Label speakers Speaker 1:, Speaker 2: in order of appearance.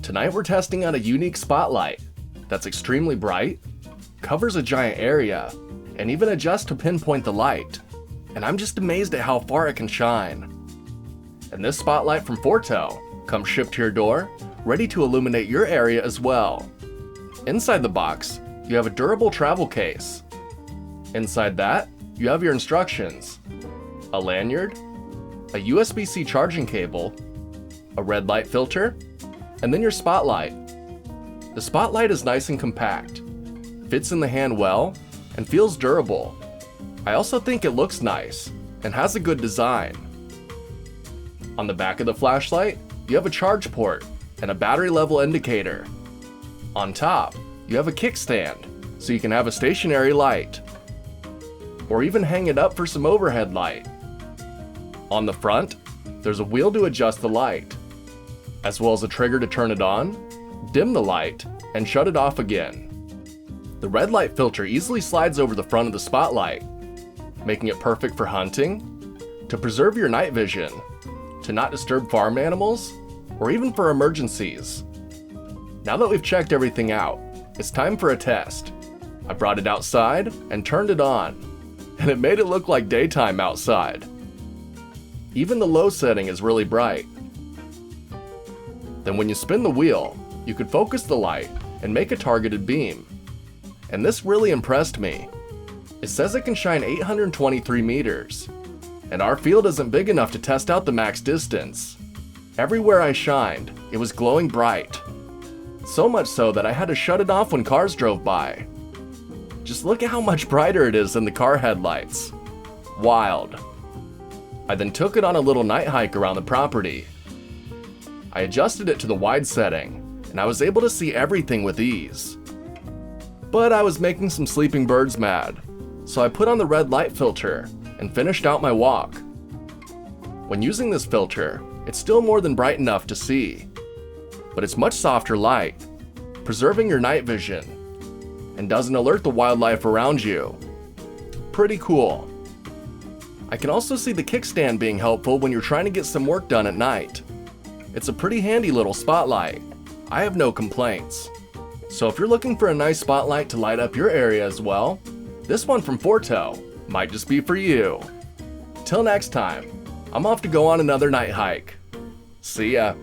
Speaker 1: Tonight we're testing out a unique spotlight that's extremely bright, covers a giant area, and even adjusts to pinpoint the light. And I'm just amazed at how far it can shine. And this spotlight from FORTO comes shipped to your door, ready to illuminate your area as well. Inside the box, you have a durable travel case. Inside that, you have your instructions, a lanyard, a USB-C charging cable, a red light filter, and then your spotlight. The spotlight is nice and compact, fits in the hand well, and feels durable. I also think it looks nice and has a good design. On the back of the flashlight, you have a charge port and a battery level indicator. On top, you have a kickstand, so you can have a stationary light, or even hang it up for some overhead light. On the front, there's a wheel to adjust the light, as well as a trigger to turn it on, dim the light, and shut it off again. The red light filter easily slides over the front of the spotlight, making it perfect for hunting, to preserve your night vision, to not disturb farm animals, or even for emergencies. Now that we've checked everything out, it's time for a test. I brought it outside and turned it on, and it made it look like daytime outside. Even the low setting is really bright. Then when you spin the wheel, you could focus the light and make a targeted beam. And this really impressed me. It says it can shine 823 meters, and our field isn't big enough to test out the max distance. Everywhere I shined, it was glowing bright. So much so that I had to shut it off when cars drove by. Just look at how much brighter it is than the car headlights. Wild. I then took it on a little night hike around the property. I adjusted it to the wide setting, and I was able to see everything with ease. But I was making some sleeping birds mad, so I put on the red light filter and finished out my walk. When using this filter, it's still more than bright enough to see, but it's much softer light, preserving your night vision, and doesn't alert the wildlife around you. Pretty cool. I can also see the kickstand being helpful when you're trying to get some work done at night. It's a pretty handy little spotlight. I have no complaints. So if you're looking for a nice spotlight to light up your area as well, this one from FORTO might just be for you. Till next time, I'm off to go on another night hike. See ya.